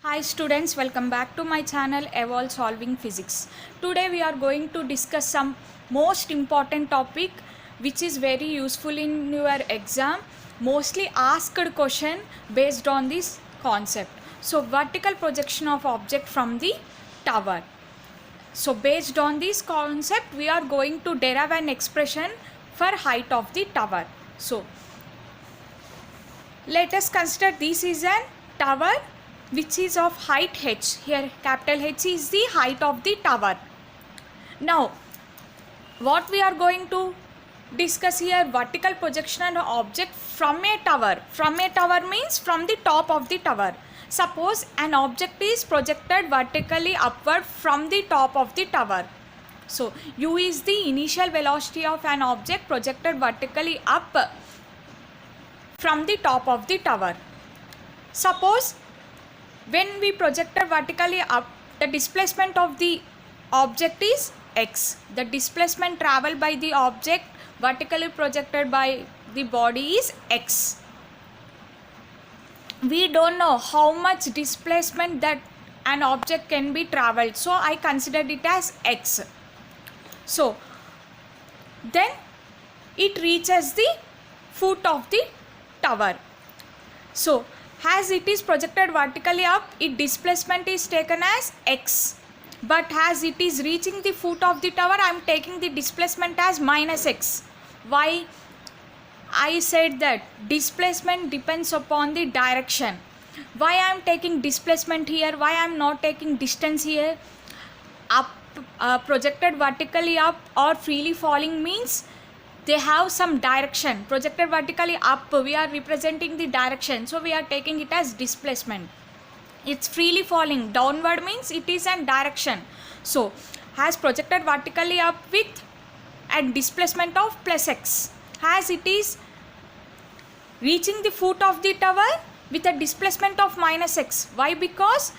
Hi students, welcome back to my channel Evolve Solving Physics. Today we are going to discuss some most important topic which is very useful in your exam. Mostly asked question based on this concept. So vertical projection of object from the tower. So based on this concept we are going to derive an expression for height of the tower. So let us consider this is an tower which is of height h. Here capital H is the height of the tower. Now what we are going to discuss here, vertical projection of object from a tower. From a tower means from the top of the tower. Suppose an object is projected vertically upward from the top of the tower. So u is the initial velocity of an object projected vertically up from the top of the tower. Suppose when we projected vertically up, the displacement of the object is x. The displacement traveled by the object vertically projected by the body is x. We don't know how much displacement that an object can be traveled, so I considered it as x. So then it reaches the foot of the tower. So as it is projected vertically up, its displacement is taken as x. But as it is reaching the foot of the tower, I am taking the displacement as minus x. Why? I said that displacement depends upon the direction. Why I am taking displacement here? Why I am not taking distance here? Up, projected vertically up or freely falling means they have some direction. Projected vertically up, we are representing the direction, so we are taking it as displacement. It's freely falling downward means it is an direction. So as projected vertically up with a displacement of plus x, as it is reaching the foot of the tower with a displacement of minus x. Why? Because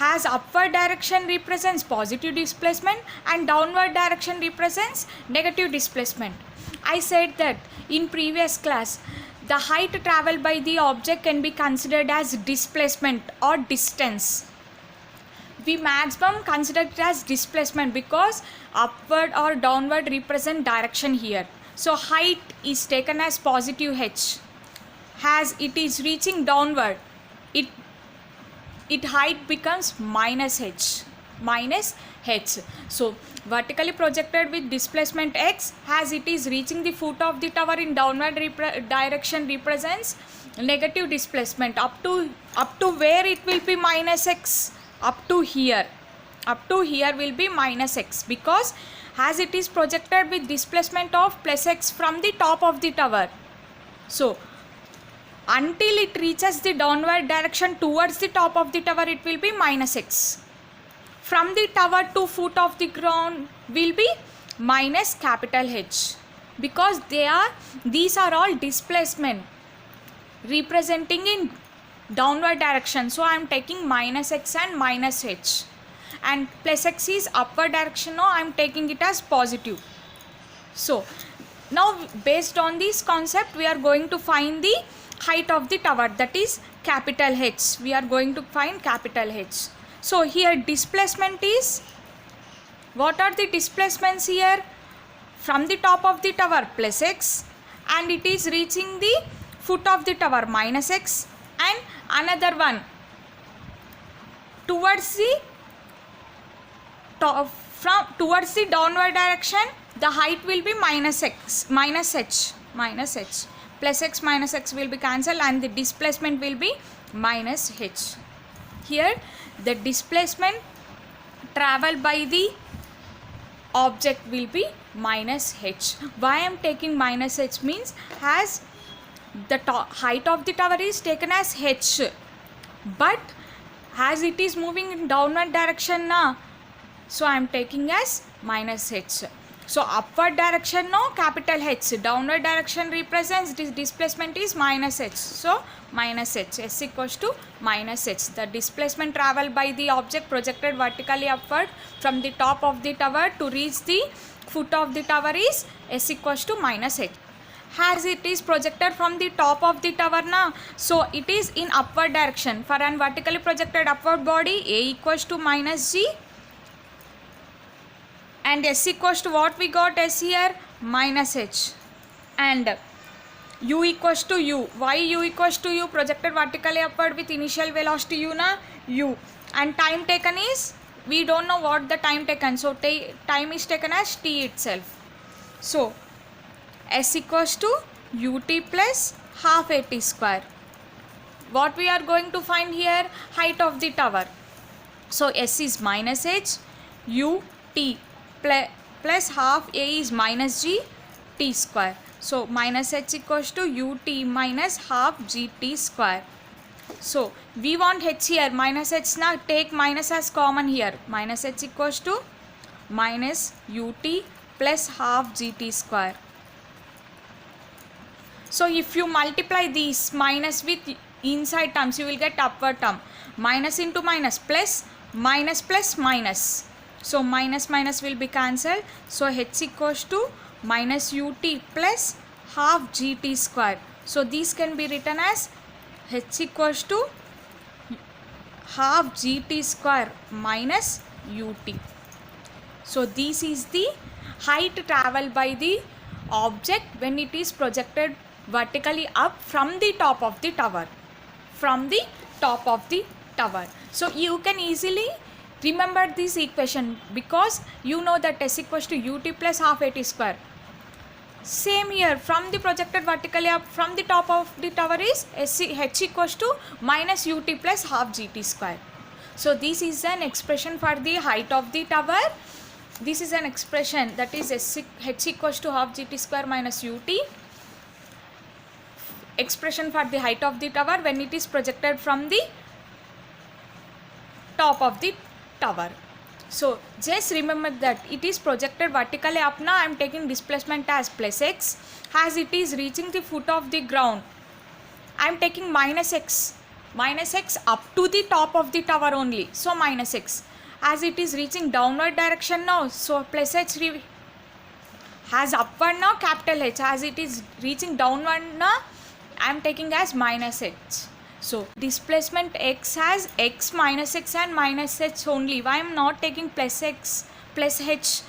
as upward direction represents positive displacement and downward direction represents negative displacement. I said that in previous class, the height traveled by the object can be considered as displacement or distance. We maximum consider it as displacement because upward or downward represent direction here. So height is taken as positive h. As it is reaching downward, it height becomes minus h. So vertically projected with displacement x, as it is reaching the foot of the tower in downward direction represents negative displacement up to where it will be minus x. Up to here will be minus x, because as it is projected with displacement of plus x from the top of the tower. So until it reaches the downward direction towards the top of the tower, it will be minus x. From the tower to foot of the ground will be minus capital H, because these are all displacement representing in downward direction. So I am taking minus x and minus h, and plus x is upward direction. Now I am taking it as positive. So now based on this concept, we are going to find the height of the tower, that is capital H. We are going to find capital H. So here displacement is, what are the displacements here? From the top of the tower plus x, and it is reaching the foot of the tower minus x, and another one towards the top, towards the downward direction, the height will be minus x, minus h. Plus x minus x will be cancelled and the displacement will be minus h. Here the displacement traveled by the object will be minus h. Why I am taking minus h means, as the height of the tower is taken as h, but as it is moving in downward direction now, so I am taking as minus h. So upward direction no capital H, downward direction represents this displacement is minus h. So minus h, s equals to minus h. The displacement traveled by the object projected vertically upward from the top of the tower to reach the foot of the tower is s equals to minus h. as it is projected from the top of the tower na, so it is in upward direction. For an vertically projected upward body, A equals to minus G, and S equals to what we got S here, minus H, and U equals to U. Why U equals to U? Projected vertically upward with initial velocity U na, U, and time taken is, we don't know what the time taken, so time is taken as T itself. So S equals to ut plus half at square. What we are going to find here? Height of the tower. So S is minus H, ut plus half A is minus G T square. So minus H equals to ut minus half gt square. So we want H here, minus H na, take minus as common here. Minus H equals to minus ut plus half gt square. So if you multiply these minus with inside terms, you will get upward term. Minus into minus, plus minus plus minus. So minus minus will be cancelled. So H equals to minus ut plus half gt square. So these can be written as H equals to half gt square minus ut. So this is the height travelled by the object when it is projected vertically up from the top of the tower. From the top of the tower. So you can easily remember this equation because you know that S equals to ut plus half at square. Same here, from the projected vertically up from the top of the tower is H equals to minus ut plus half gt square. So this is an expression for the height of the tower. This is an expression that is H equals to half gt square minus ut. Expression for the height of the tower when it is projected from the top of the tower. So just remember that it is projected vertically up. Now I am taking displacement as plus x. As it is reaching the foot of the ground, I am taking minus x up to the top of the tower only. So minus x. As it is reaching downward direction now, so plus h has upward now capital H. As it is reaching downward now, I am taking as minus h. So displacement x has x minus x and minus h only. Why I am not taking plus x plus h?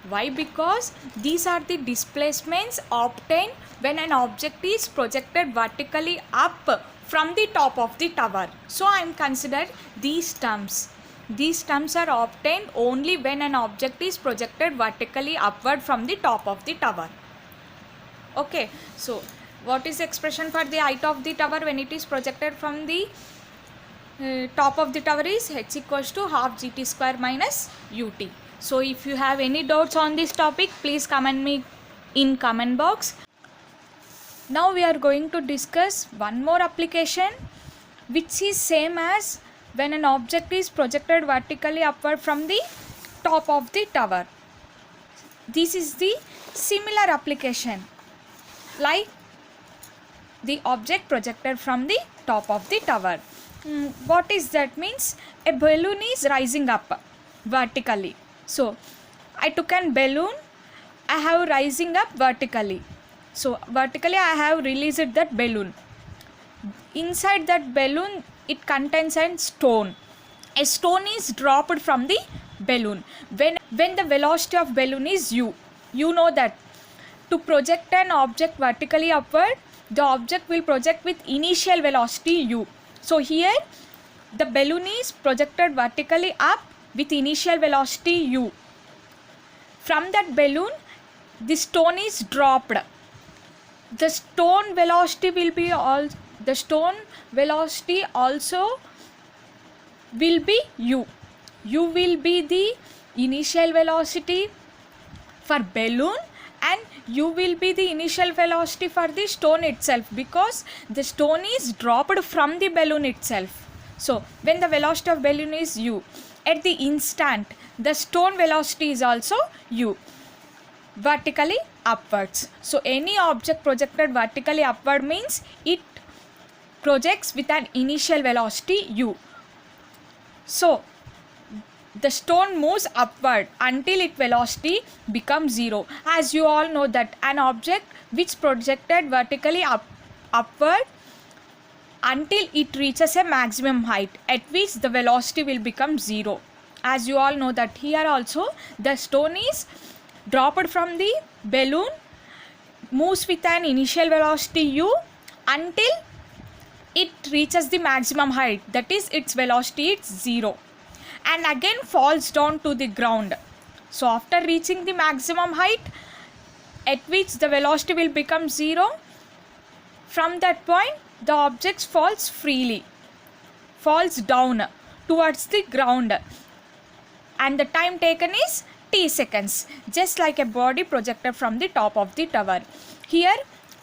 Why? Because these are the displacements obtained when an object is projected vertically up from the top of the tower. So I am considered these terms. These terms are obtained only when an object is projected vertically upward from the top of the tower. Okay, so what is the expression for the height of the tower when it is projected from the top of the tower is H equals to half gt square minus ut. So if you have any doubts on this topic, please comment me in comment box. Now we are going to discuss one more application which is same as when an object is projected vertically upward from the top of the tower. This is the similar application like the object projected from the top of the tower. What is that? Means a balloon is rising up vertically. So I took an balloon, I have rising up vertically. So vertically I have released that balloon. Inside that balloon it contains a stone. A stone is dropped from the balloon. When the velocity of balloon is u, you know that to project an object vertically upward, the object will project with initial velocity u. So here the balloon is projected vertically up with initial velocity u. From that balloon the stone is dropped. The stone velocity will be also will be u. U will be the initial velocity for balloon and u will be the initial velocity for the stone itself because the stone is dropped from the balloon itself. So when the velocity of balloon is u, at the instant the stone velocity is also u, vertically upwards. So any object projected vertically upward means it projects with an initial velocity u. So the stone moves upward until its velocity becomes 0. As you all know that an object which projected vertically upward until it reaches a maximum height at which the velocity will become 0. As you all know that here also the stone is dropped from the balloon, moves with an initial velocity u until it reaches the maximum height, that is its velocity is 0, and again falls down to the ground. So after reaching the maximum height at which the velocity will become 0, from that point the object falls freely, falls down towards the ground, and the time taken is t seconds, just like a body projected from the top of the tower. Here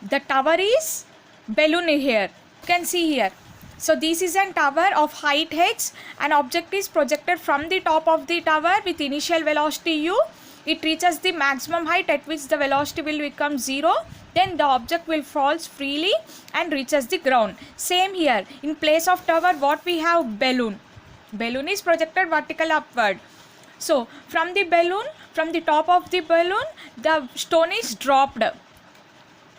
the tower is balloon here, you can see here. So this is a tower of height h. An object is projected from the top of the tower with initial velocity u. It reaches the maximum height at which the velocity will become 0. Then the object will falls freely and reaches the ground. Same here, in place of tower what we have? Balloon. Balloon is projected vertical upward. So from the balloon, from the top of the balloon, the stone is dropped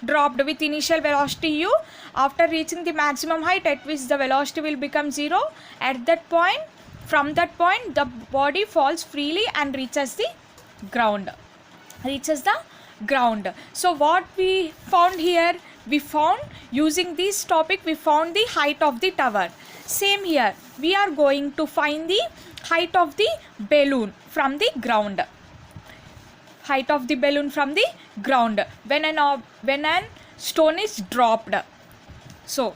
with initial velocity u. After reaching the maximum height at which the velocity will become 0, at that point, from that point the body falls freely and reaches the ground. So what we found here? We found, using this topic, we found the height of the tower. Same here, we are going to find the height of the balloon from the ground. Height of the balloon from the ground when an stone is dropped. So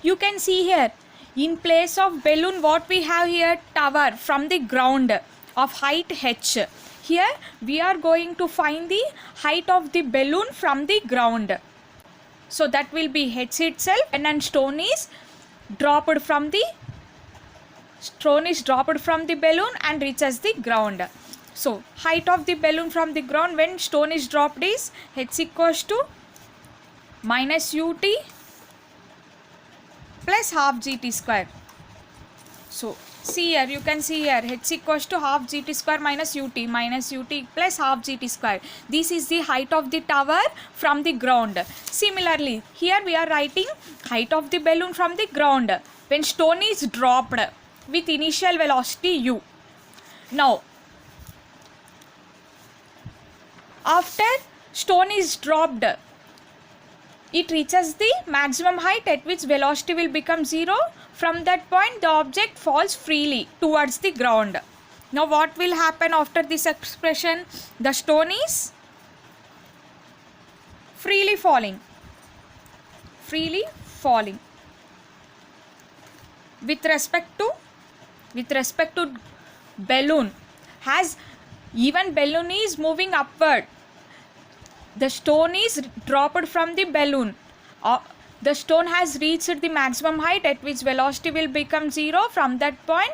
you can see here, in place of balloon what we have here? Tower from the ground of height h. Here we are going to find the height of the balloon from the ground. So that will be h itself, and then stone is dropped from the balloon and reaches the ground. So height of the balloon from the ground when stone is dropped is h equals to minus ut plus half gt square. So see here, you can see here h equals to half gt square minus ut plus half gt square. This is the height of the tower from the ground. Similarly, here we are writing height of the balloon from the ground when stone is dropped with initial velocity u. Now after stone is dropped, it reaches the maximum height at which velocity will become 0. From that point the object falls freely towards the ground. Now what will happen after this expression? The stone is freely falling with respect to balloon. As even balloon is moving upward, the stone is dropped from the balloon. The stone has reached the maximum height at which velocity will become 0. From that point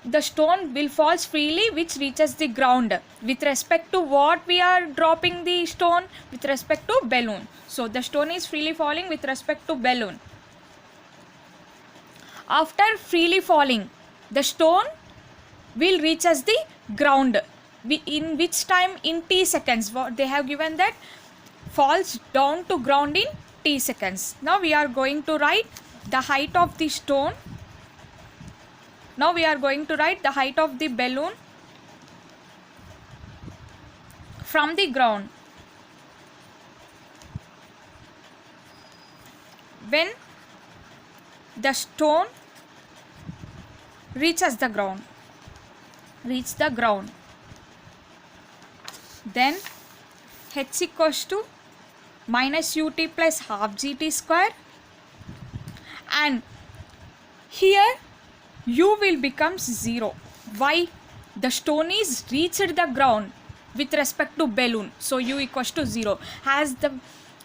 the stone will falls freely, which reaches the ground. With respect to what we are dropping the stone? With respect to balloon. So the stone is freely falling with respect to balloon. After freely falling, the stone will reaches the ground. In which time? In t seconds. What they have given that falls down to ground in t seconds. Now we are going to write the height of the stone. Now we are going to write the height of the balloon from the ground when the stone reaches the ground. Then h equals to minus ut plus half gt square, and here u will become 0. Why? The stone is reached the ground with respect to balloon, so u equals to 0. As the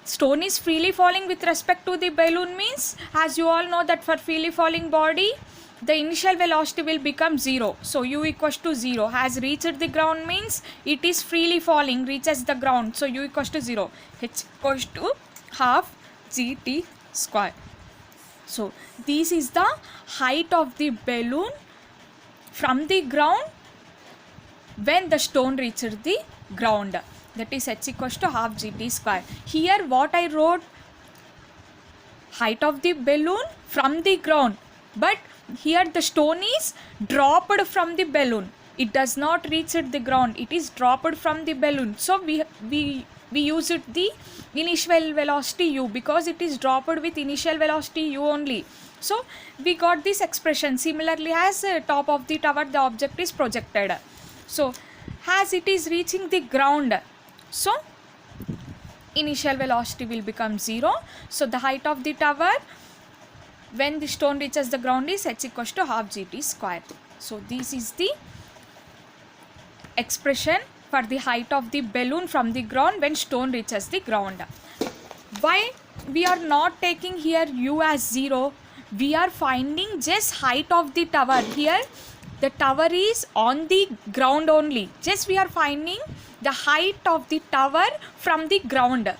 stone is freely falling with respect to the balloon means, as you all know that for freely falling body the initial velocity will become 0. So u equals to 0. Has reached the ground means it is freely falling, reaches the ground. So u equals to 0. H equals to half gt square. So this is the height of the balloon from the ground when the stone reaches the ground, that is h equals to half gt square. Here what I wrote, height of the balloon from the ground, but here the stone is dropped from the balloon. It does not reach the ground, it is dropped from the balloon. So we use it the initial velocity u, because it is dropped with initial velocity u only. So we got this expression. Similarly, as top of the tower the object is projected, so as it is reaching the ground, so initial velocity will become 0. So the height of the tower when the stone reaches the ground is h equals to half gt square. So this is the expression for the height of the balloon from the ground when stone reaches the ground. Why we are not taking here u as 0? We are finding just height of the tower. Here the tower is on the ground only. Just we are finding the height of the tower from the ground.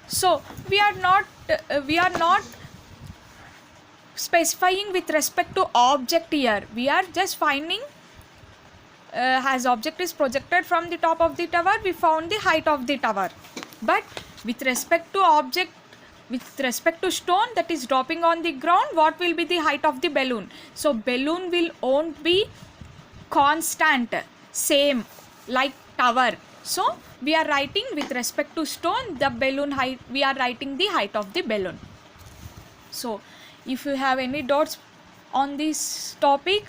So we are not specifying with respect to object here. We are just finding as object is projected from the top of the tower, we found the height of the tower. But with respect to object, with respect to stone that is dropping on the ground, what will be the height of the balloon? So balloon will won't be constant, same like tower. So we are writing with respect to stone the balloon height, we are writing the height of the balloon. So if you have any doubts on this topic,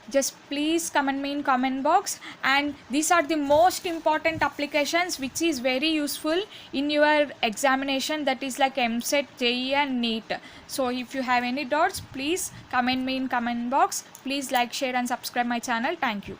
just please comment me in comment box. And these are the most important applications which is very useful in your examination, that is like MCET, JEE and NEET. So if you have any doubts, please comment me in comment box. Please like, share and subscribe my channel. Thank you.